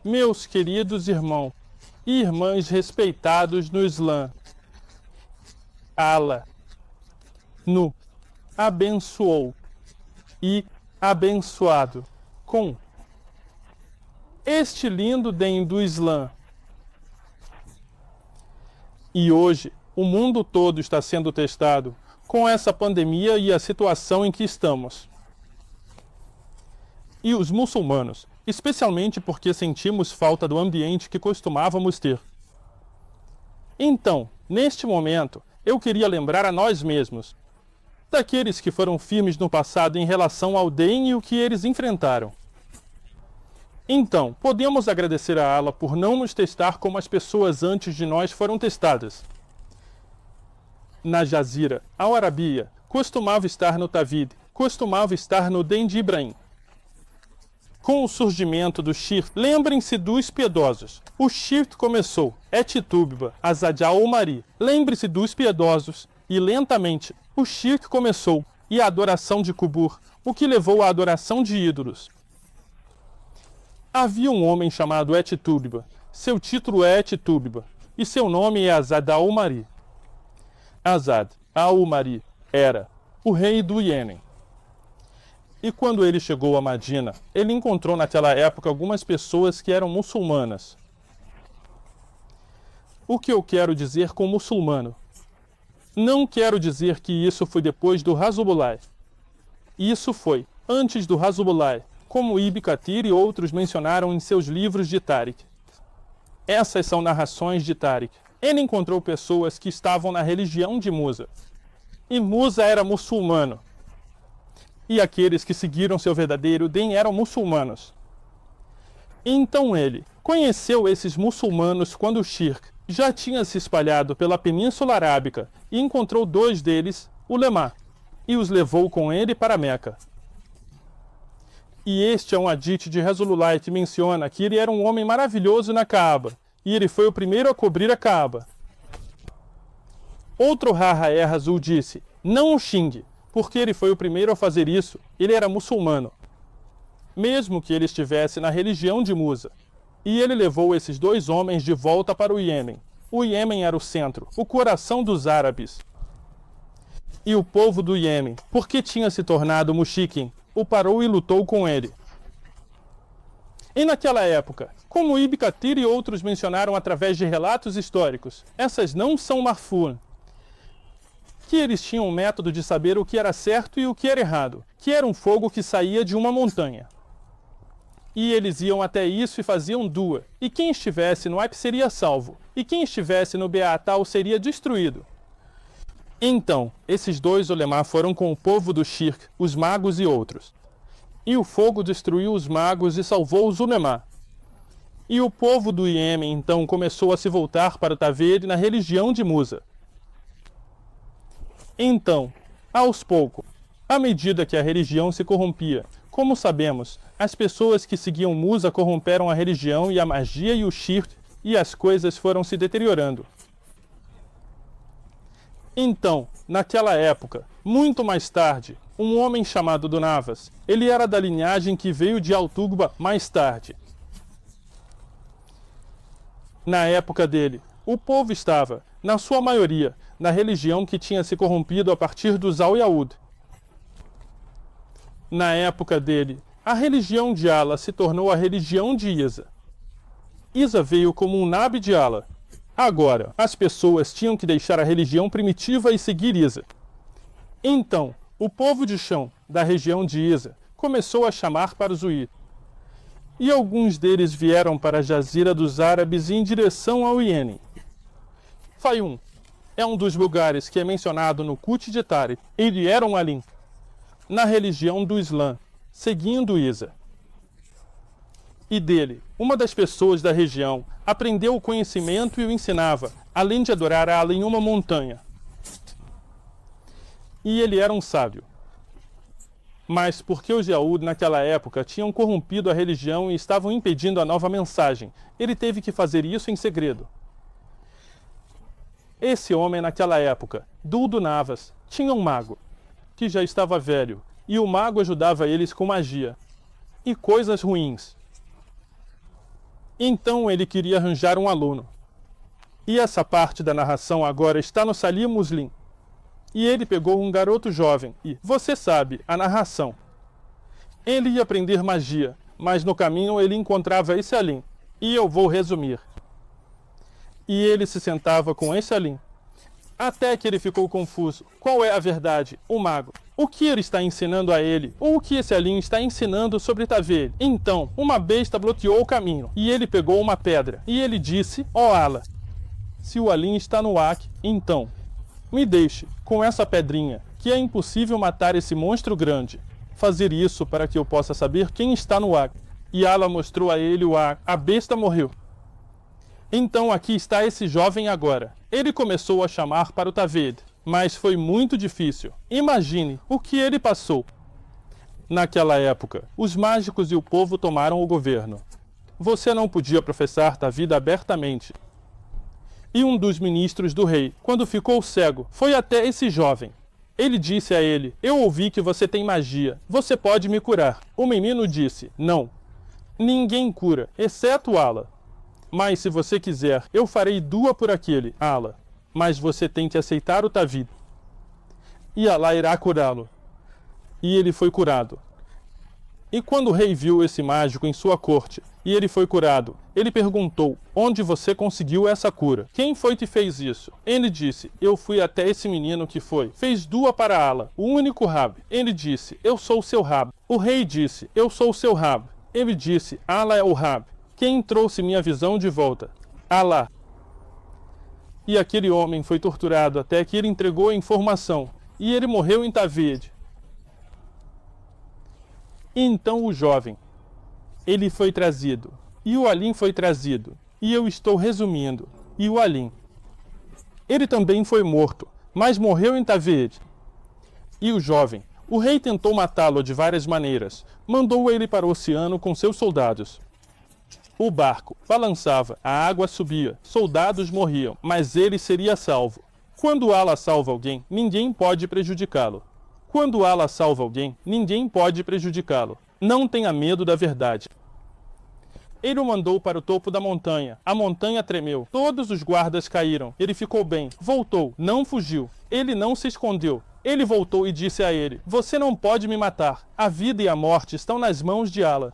Meus queridos irmãos e irmãs respeitados no Islã, Allah nos abençoou e abençoado com este lindo DEM do Islã. E hoje, o mundo todo está sendo testado com essa pandemia e a situação em que estamos. E os muçulmanos, especialmente porque sentimos falta do ambiente que costumávamos ter. Então, neste momento, eu queria lembrar a nós mesmos, daqueles que foram firmes no passado em relação ao DEM e o que eles enfrentaram. Então, podemos agradecer a Allah por não nos testar como as pessoas antes de nós foram testadas. Na Jazira, Al Arabiya costumava estar no Tavid, costumava estar no DEM de Ibrahim. Com o surgimento do Shirk, lembrem-se dos piedosos. O Shirk começou, Tubba, Azad al-Umari. Lembre-se dos piedosos. E lentamente, o Shirk começou, e a adoração de Qubur, o que levou à adoração de ídolos. Havia um homem chamado Tubba. Seu título é Tubba, e seu nome é Azad al-Umari. Azad al-Umari era o rei do Iêmen. E quando ele chegou a Madina, ele encontrou naquela época algumas pessoas que eram muçulmanas. O que eu quero dizer com muçulmano? Não quero dizer que isso foi depois do Rasulullah. Isso foi antes do Rasulullah, como Ibn Kathir e outros mencionaram em seus livros de Tariq. Essas são narrações de Tariq. Ele encontrou pessoas que estavam na religião de Musa. E Musa era muçulmano. E aqueles que seguiram seu verdadeiro DEM eram muçulmanos. Então ele conheceu esses muçulmanos quando o Shirk já tinha se espalhado pela Península Arábica e encontrou dois deles, ulema, e os levou com ele para Meca. E este é um hadith de Rasulullah que menciona que ele era um homem maravilhoso na Kaaba, e ele foi o primeiro a cobrir a Kaaba. Outro Rahaé Azul disse, não o xingue, porque ele foi o primeiro a fazer isso, ele era muçulmano, mesmo que ele estivesse na religião de Musa. E ele levou esses dois homens de volta para o Iêmen. O Iêmen era o centro, o coração dos árabes. E o povo do Iêmen, porque tinha se tornado muxiquim, o parou e lutou com ele. E naquela época, como Ibn Kathir e outros mencionaram através de relatos históricos, essas não são marfu', que eles tinham um método de saber o que era certo e o que era errado, que era um fogo que saía de uma montanha. E eles iam até isso e faziam dua, e quem estivesse no Aip seria salvo, e quem estivesse no Beatal seria destruído. Então, esses dois ulemá foram com o povo do Shirk, os magos e outros. E o fogo destruiu os magos e salvou os ulemá. E o povo do Iêmen então começou a se voltar para o Taved na religião de Musa. Então, aos poucos, à medida que a religião se corrompia, como sabemos, as pessoas que seguiam Musa corromperam a religião e a magia e o shirk, e as coisas foram se deteriorando. Então, naquela época, muito mais tarde, um homem chamado Dunavas, ele era da linhagem que veio de Al-Tugba mais tarde. Na época dele, o povo estava, na sua maioria, na religião que tinha se corrompido a partir dos Al-Yahud. Na época dele, a religião de Allah se tornou a religião de Isa. Isa veio como um Nabi de Allah. Agora, as pessoas tinham que deixar a religião primitiva e seguir Isa. Então, o povo de chão, da região de Isa, começou a chamar para Zuir. E alguns deles vieram para a Jazira dos Árabes em direção ao Iêmen. Fayum é um dos lugares que é mencionado no Kut de Tariq. Ele era um alim, na religião do Islã, seguindo Isa. E dele, uma das pessoas da região, aprendeu o conhecimento e o ensinava, além de adorar Allah em uma montanha. E ele era um sábio. Mas porque os Yahud naquela época tinham corrompido a religião e estavam impedindo a nova mensagem, ele teve que fazer isso em segredo. Esse homem naquela época, Duldu Navas, tinha um mago, que já estava velho, e o mago ajudava eles com magia e coisas ruins. Então ele queria arranjar um aluno. E essa parte da narração agora está no Sahih Muslim. E ele pegou um garoto jovem e, você sabe, a narração. Ele ia aprender magia, mas no caminho ele encontrava esse alim. E eu vou resumir. E ele se sentava com esse alim. Até que ele ficou confuso. Qual é a verdade? O mago. O que ele está ensinando a ele? Ou o que esse alim está ensinando sobre Taveed? Então, uma besta bloqueou o caminho. E ele pegou uma pedra. E ele disse, ó Allah, se o alim está no Ak, então, me deixe com essa pedrinha, que é impossível matar esse monstro grande. Fazer isso para que eu possa saber quem está no Ak. E Allah mostrou a ele o Ak. A besta morreu. Então aqui está esse jovem agora. Ele começou a chamar para o Taveed, mas foi muito difícil. Imagine o que ele passou. Naquela época, os mágicos e o povo tomaram o governo. Você não podia professar Taveed abertamente. E um dos ministros do rei, quando ficou cego, foi até esse jovem. Ele disse a ele, eu ouvi que você tem magia, você pode me curar. O menino disse, não, ninguém cura, exceto Allah. Mas se você quiser, eu farei dua por aquele, Allah. Mas você tem que aceitar o Taveed. E Allah irá curá-lo. E ele foi curado. E quando o rei viu esse mágico em sua corte, e ele foi curado, ele perguntou, onde você conseguiu essa cura? Quem foi que fez isso? Ele disse, eu fui até esse menino que fez dua para Allah, o único Rab. Ele disse, eu sou o seu Rab. O rei disse, eu sou o seu Rab. Ele disse, Allah é o Rab. Quem trouxe minha visão de volta? Allah. E aquele homem foi torturado até que ele entregou a informação. E ele morreu em Taveed. Então o jovem, ele foi trazido. E o alim foi trazido. E eu estou resumindo. E o alim. Ele também foi morto, mas morreu em Taveed. E o jovem, o rei tentou matá-lo de várias maneiras. Mandou ele para o oceano com seus soldados. O barco balançava, a água subia, soldados morriam, mas ele seria salvo. Quando Allah salva alguém, ninguém pode prejudicá-lo. Quando Allah salva alguém, ninguém pode prejudicá-lo. Não tenha medo da verdade. Ele o mandou para o topo da montanha. A montanha tremeu. Todos os guardas caíram. Ele ficou bem. Voltou. Não fugiu. Ele não se escondeu. Ele voltou e disse a ele, você não pode me matar. A vida e a morte estão nas mãos de Allah.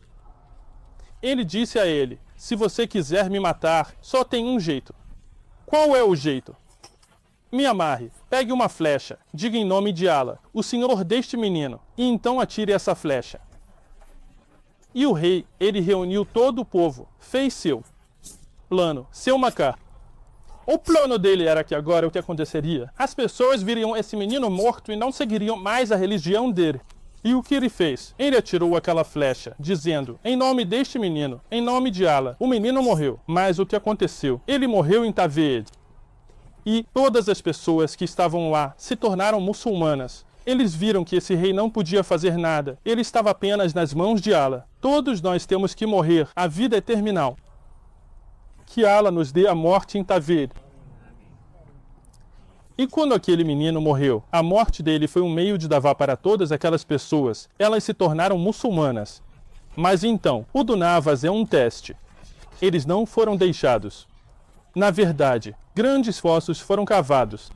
Ele disse a ele, se você quiser me matar, só tem um jeito. Qual é o jeito? Me amarre, pegue uma flecha, diga em nome de Allah, o senhor deste menino, e então atire essa flecha. E o rei, ele reuniu todo o povo, fez seu plano, seu macar. O plano dele era que agora o que aconteceria? As pessoas viriam esse menino morto e não seguiriam mais a religião dele. E o que ele fez? Ele atirou aquela flecha, dizendo, em nome deste menino, em nome de Allah, o menino morreu. Mas o que aconteceu? Ele morreu em Taveed. E todas as pessoas que estavam lá se tornaram muçulmanas. Eles viram que esse rei não podia fazer nada. Ele estava apenas nas mãos de Allah. Todos nós temos que morrer. A vida é terminal. Que Allah nos dê a morte em Taveed. E quando aquele menino morreu, a morte dele foi um meio de davar para todas aquelas pessoas. Elas se tornaram muçulmanas. Mas então, o do Navas é um teste. Eles não foram deixados. Na verdade, grandes fossos foram cavados.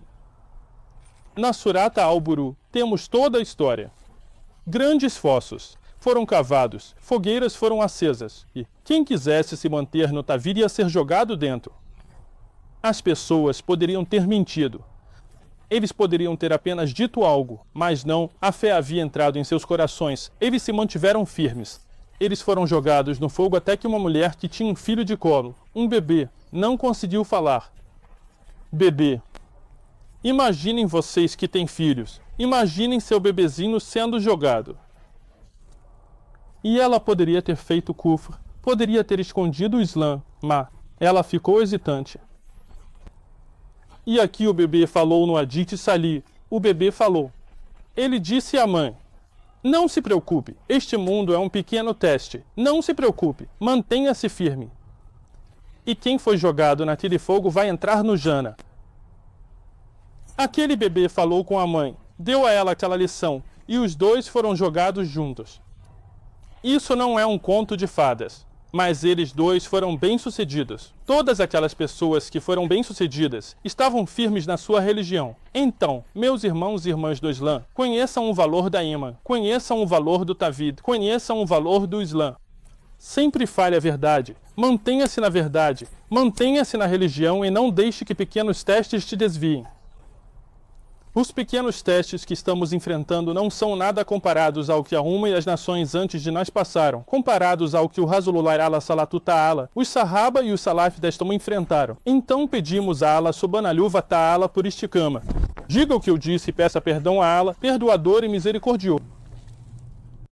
Na Surata Al-Buru, temos toda a história. Grandes fossos foram cavados, fogueiras foram acesas, e quem quisesse se manter no Taveed ia ser jogado dentro. As pessoas poderiam ter mentido. Eles poderiam ter apenas dito algo, mas não, a fé havia entrado em seus corações. Eles se mantiveram firmes. Eles foram jogados no fogo até que uma mulher que tinha um filho de colo, um bebê, não conseguiu falar. Bebê. Imaginem vocês que têm filhos. Imaginem seu bebezinho sendo jogado. E ela poderia ter feito kufr, poderia ter escondido o Islã, mas ela ficou hesitante. E aqui o bebê falou no Hadith Sahih. O bebê falou. Ele disse à mãe, não se preocupe, este mundo é um pequeno teste. Não se preocupe, mantenha-se firme. E quem foi jogado naquele fogo vai entrar no Jana. Aquele bebê falou com a mãe, deu a ela aquela lição, e os dois foram jogados juntos. Isso não é um conto de fadas, mas eles dois foram bem-sucedidos. Todas aquelas pessoas que foram bem-sucedidas estavam firmes na sua religião. Então, meus irmãos e irmãs do Islã, conheçam o valor da Iman, conheçam o valor do Tawhid, conheçam o valor do Islã. Sempre fale a verdade, mantenha-se na verdade, mantenha-se na religião e não deixe que pequenos testes te desviem. Os pequenos testes que estamos enfrentando não são nada comparados ao que a Umma e as nações antes de nós passaram, comparados ao que o Rasulullah ala salatu ta'ala, os Sahaba e os Salaf desta Umma enfrentaram. Então pedimos a Allah subhanahu wa ta'ala por istikama. Diga o que eu disse e peça perdão a Allah, perdoador e misericordioso.